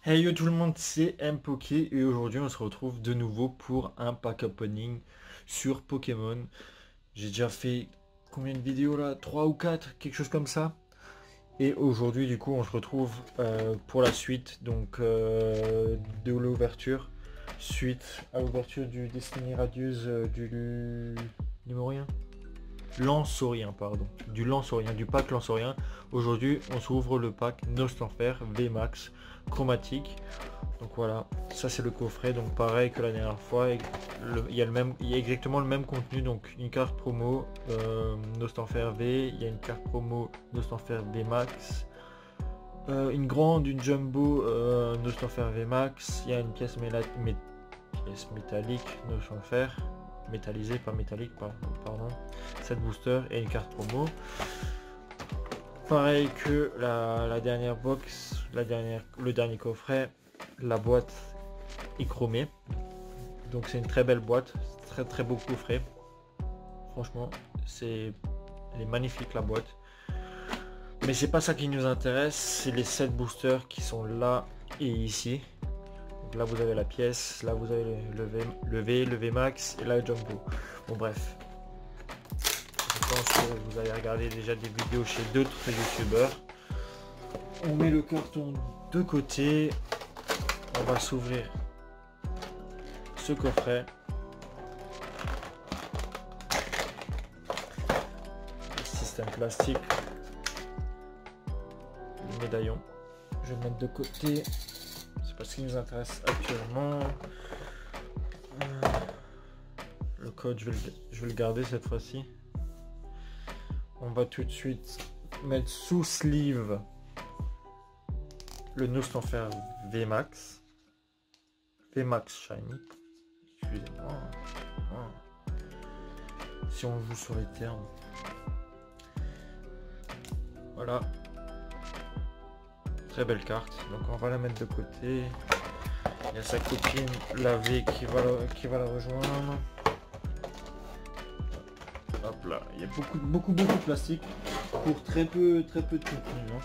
Hey yo tout le monde, c'est Mpoké et aujourd'hui on se retrouve de nouveau pour un pack opening sur Pokémon. J'ai déjà fait combien de vidéos là? 3 ou 4, quelque chose comme ça. Et aujourd'hui du coup on se retrouve pour la suite de l'ouverture. Suite à l'ouverture du Destiny Radieuse du Numéroien. Lansaurien, pardon. Du Lansaurien, du pack Lansaurien. Aujourd'hui on s'ouvre le pack Nostenfer VMAX chromatique. Donc voilà, ça c'est le coffret, donc pareil que la dernière fois, il y a exactement le même contenu, donc une carte promo Nostanfer V, il y a une carte promo Nostanfer V Max, une grande, une jumbo Nostanfer V Max, il y a une pièce métallique Nostanfer, métallisée, pas métallique, pardon, 7 boosters et une carte promo. Pareil que la dernière box, le dernier coffret, la boîte est chromée. Donc c'est une très belle boîte, très très beau coffret. Franchement, elle est magnifique la boîte. Mais c'est pas ça qui nous intéresse, c'est les 7 boosters qui sont là et ici. Donc là vous avez la pièce, là vous avez le V Max et là le Jumbo. Bon bref. Je pense que vous avez regardé déjà des vidéos chez d'autres youtubeurs. On met le carton de côté. On va s'ouvrir ce coffret. Système plastique. Le médaillon. Je vais le mettre de côté. C'est pas ce qui nous intéresse actuellement. Le code, je vais le garder cette fois-ci. On va tout de suite mettre sous sleeve le Nostanfer VMAX. VMAX Shiny. Excusez-moi. Si on joue sur les termes. Voilà. Très belle carte. Donc on va la mettre de côté. Il y a sa copine, la V, qui va la rejoindre. Hop là. Il y a beaucoup de plastique pour très peu de contenu. Hein.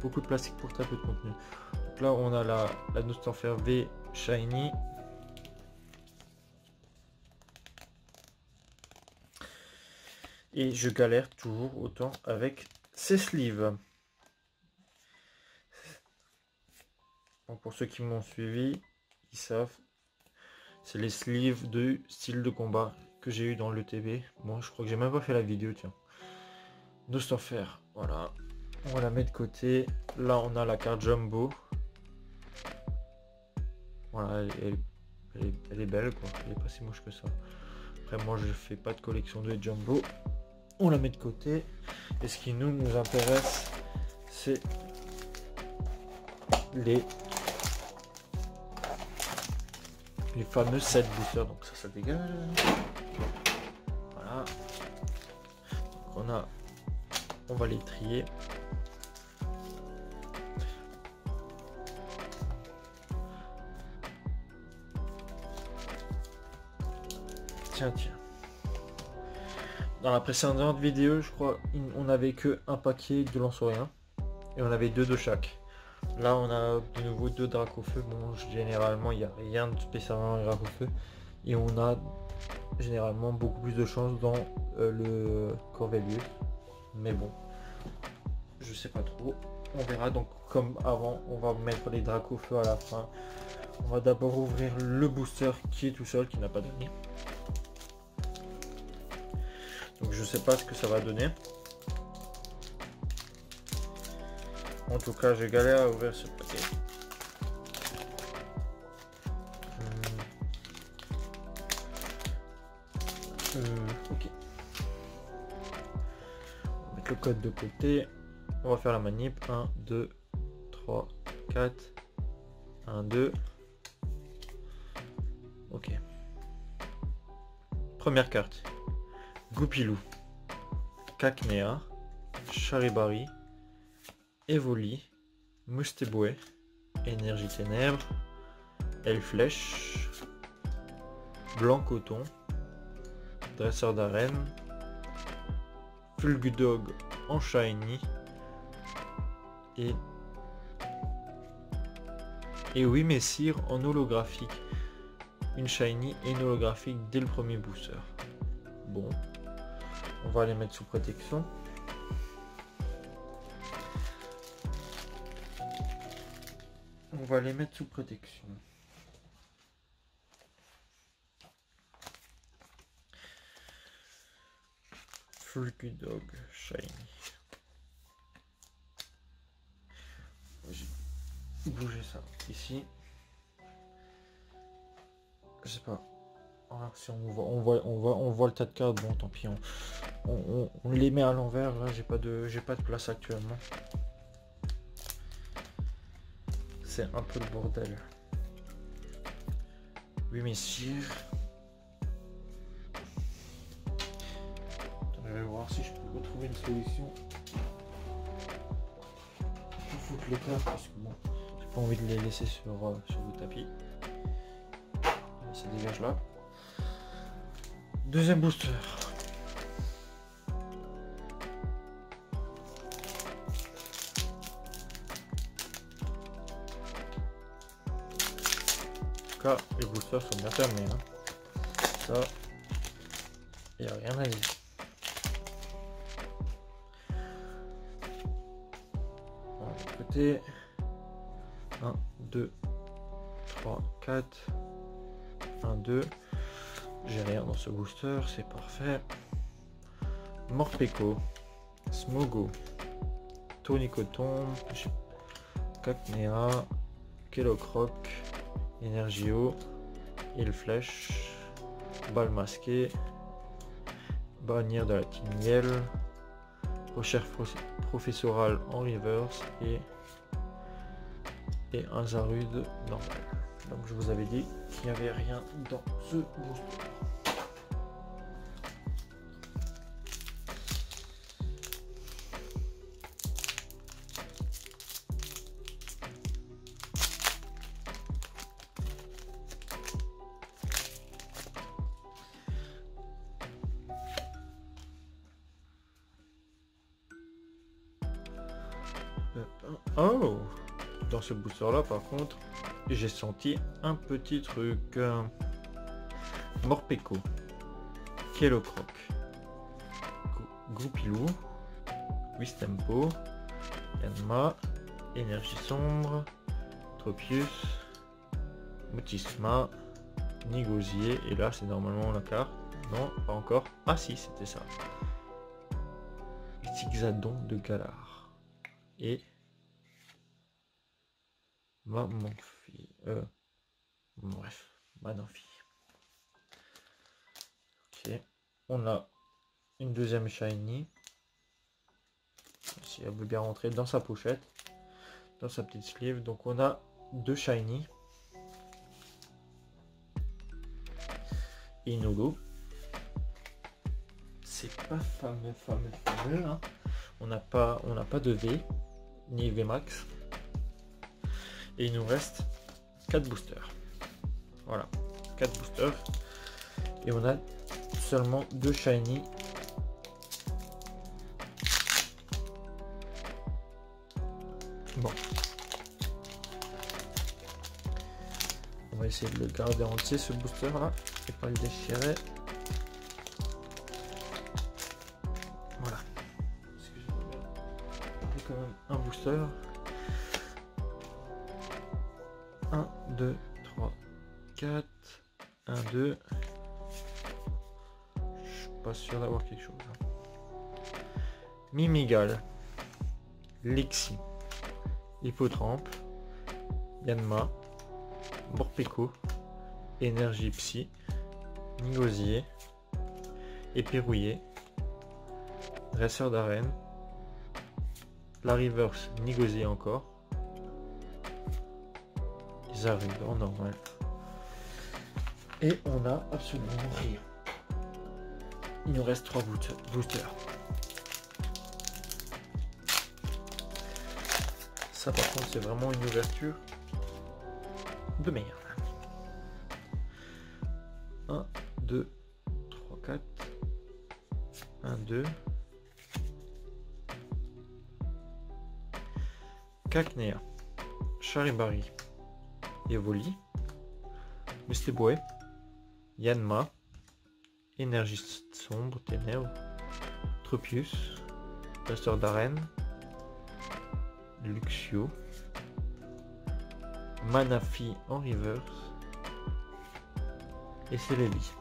Beaucoup de plastique pour très peu de contenu. Donc là on a la Nostanfer V Shiny. Et je galère toujours autant avec ces sleeves. Donc pour ceux qui m'ont suivi, ils savent, c'est les sleeves de style de combat que j'ai eu dans l'ETB. Bon, je crois que j'ai même pas fait la vidéo, tiens. Nostanfer, voilà. On la met de côté. Là, on a la carte Jumbo. Voilà, elle est belle, quoi. Elle est pas si moche que ça. Après, moi, je fais pas de collection de Jumbo. On la met de côté. Et ce qui nous intéresse, c'est les fameux 7 boosters. Donc ça dégage. Voilà. Donc on va les trier. Tiens. Dans la précédente vidéo, je crois, on avait que un paquet de Lansaurien et on avait 2 de chaque. Là, on a de nouveau 2 Dracofeu. Bon, généralement, il n'y a rien de spécialement Dracofeu et on a généralement beaucoup plus de chance dans le Corvelius. Mais bon, je sais pas trop. On verra. Donc, comme avant, on va mettre les Dracofeu à la fin. On va d'abord ouvrir le booster qui est tout seul, qui n'a pas donné. Donc je sais pas ce que ça va donner. En tout cas, je galère à ouvrir ce paquet. Ok. On va mettre le code de côté. On va faire la manip. 1, 2, 3, 4. 1, 2. Ok. Première carte. Goupilou. Cacnea. Charibari. Evoli. Mustéboué. Énergie ténèbres. Flèche. Blanc coton. Dresseur d'arène. Fulgudog en shiny. Et Et oui, messire en holographique. Une shiny et une holographique dès le premier booster. Bon, on va les mettre sous protection. On va les mettre sous protection. Freaky Dog shiny. J'ai bougé ça ici. Je sais pas. Ah, si on voit le tas de cartes. Bon, tant pis. On les met à l'envers. Là, j'ai pas de place actuellement. C'est un peu le bordel. Oui, messieurs. Je vais voir si je peux retrouver une solution pour foutre les cartes parce que bon, j'ai pas envie de les laisser sur le tapis. Ça dégage là. Deuxième booster. En tout cas, les boosters sont bien fermés. Hein. Ça, il n'y a rien à dire. Côté 1, 2, 3, 4, 1, 2. J'ai rien dans ce booster, c'est parfait. Morpeko, Smogo, Tony Coton, Cacnea, Kellocroc, Energio, Il Flèche, Balle Masquée, Bannière de la Team Miel, Recherche professorale en reverse et un Zarude normal. Donc je vous avais dit qu'il n'y avait rien dans ce booster. Oh, dans ce booster là par contre j'ai senti un petit truc. Morpeko, Kellocroc, Groupilou, Wistempo, Yanma, Énergie Sombre, Tropius, Mutisma, Nigosier, et là c'est normalement la carte. Non, pas encore. Ah si, c'était ça. Zigzadon de Galar. Et Manphy. Bref, Manphy. Ok. On a une deuxième shiny. Si elle veut bien rentrer dans sa pochette. Dans sa petite sleeve. Donc on a deux shiny. Inolo. C'est pas fameux. Hein. On n'a pas de V. Ni VMAX. Et il nous reste 4 boosters. Voilà, 4 boosters. Et on a seulement 2 shiny. Bon. On va essayer de le garder entier ce booster là. Et pas le déchirer. Voilà. Parce que j'ai quand même un booster. 1, 2, 3, 4, 1, 2. Je suis pas sûr d'avoir quelque chose. Mimigal, Lexi, Hippotrampe, Yanma, Morpeko, Énergie Psy, Nigosier, Éperrouillé, Dresseur d'arène, la reverse Nigosier encore. Zarude en normal. Et on a absolument rien. Il nous reste 3 boosters. Ça par contre c'est vraiment une ouverture de merde. 1, 2, 3, 4. 1, 2. Cacnea. Charibari. Evoli, Musteboe, Yanma, Énergie sombre, Ténèbres, Tropius, Pasteur d'arène, Luxio, Manafi en reverse et Celebi.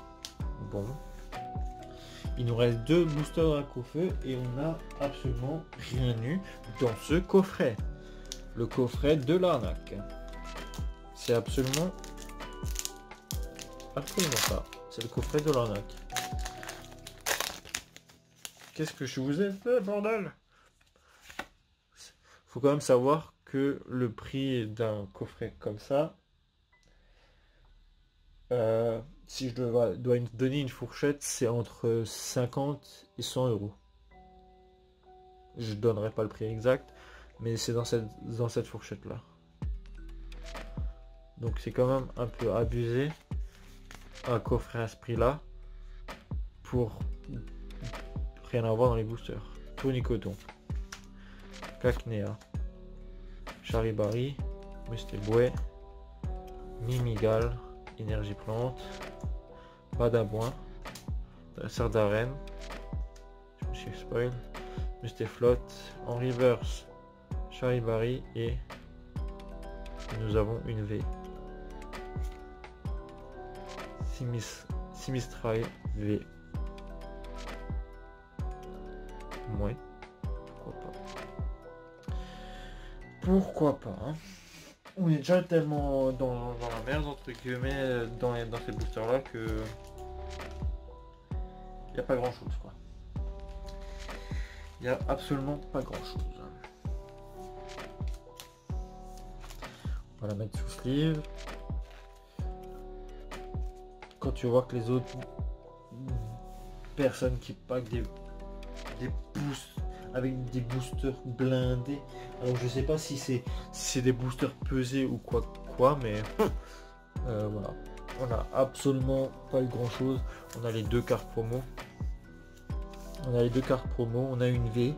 Bon, il nous reste 2 boosters Dracofeu et on n'a absolument rien eu dans ce coffret. Le coffret de l'arnaque. C'est absolument ça. C'est le coffret de l'arnaque. Qu'est-ce que je vous ai fait, bordel? Faut quand même savoir que le prix d'un coffret comme ça, si je dois donner une fourchette, c'est entre 50 et 100 euros. Je donnerai pas le prix exact, mais c'est dans cette fourchette là. Donc c'est quand même un peu abusé un coffret à ce prix là pour rien avoir dans les boosters. Tonicoton, Cacnea, Charibari, Musteboe, Mimigal, Énergie plante, Badaboin, Sœur d'arène, je me suis spoil, Musteflotte, en reverse, Charibari et nous avons une V. Simistral V. Ouais, pourquoi pas. Pourquoi pas, hein. On est déjà tellement dans la merde entre guillemets dans ces boosters là que il n'y a pas grand chose quoi. Il n'y a absolument pas grand chose. On va la mettre sous sleeve. Quand tu vois que les autres personnes qui packent des boosts avec des boosters blindés, alors je sais pas si c'est des boosters pesés ou quoi, mais voilà, on a absolument pas eu grand chose. On a les 2 cartes promo, on a une V,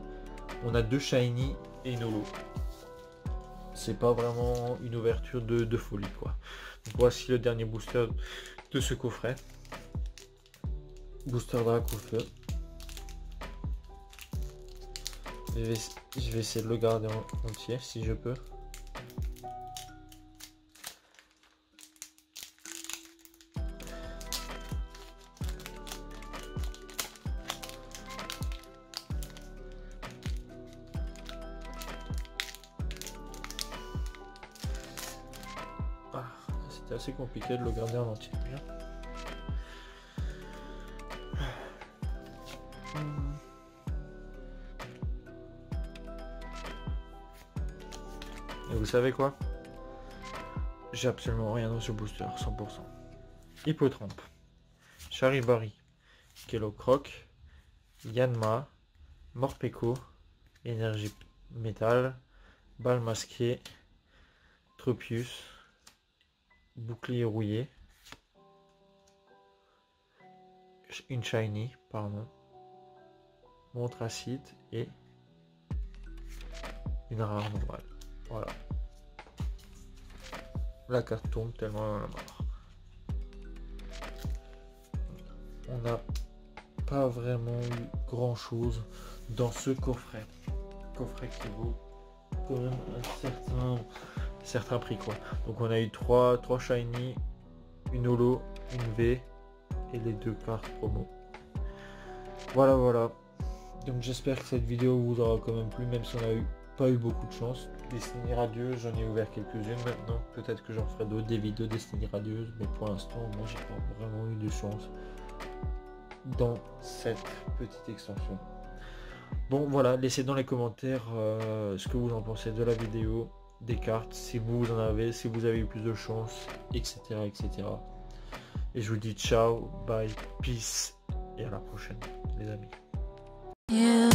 on a 2 shiny et une holo. C'est pas vraiment une ouverture de folie quoi. Donc voici le dernier booster de ce coffret, booster Dracofeu. Je vais essayer de le garder entier si je peux. Ah, c'était assez compliqué de le garder en entier. Et vous savez quoi? J'ai absolument rien dans ce booster, 100%. Hippotrampe, Charibari, Kellocroc, Yanma, Morpeko, Énergie métal, Balle masquée, Tropius, Bouclier rouillé, une shiny, pardon, montre acide et une rare normale. Voilà. La carte tombe tellement on en a marre. On n'a pas vraiment eu grand chose dans ce coffret. Coffret qui vaut quand même un certain prix quoi. Donc on a eu 3 shiny, une holo, une V et les 2 cartes promo. Voilà. Donc j'espère que cette vidéo vous aura quand même plu, même si on a pas eu beaucoup de chance. Destiny radieuse, j'en ai ouvert quelques-unes maintenant. Peut-être que j'en ferai d'autres, des vidéos Destiny radieuse, mais pour l'instant, moi j'ai pas vraiment eu de chance dans cette petite extension. Bon voilà, laissez dans les commentaires ce que vous en pensez de la vidéo, des cartes, si vous en avez, si vous avez eu plus de chance, etc. Et je vous dis ciao, bye, peace et à la prochaine les amis. Yeah.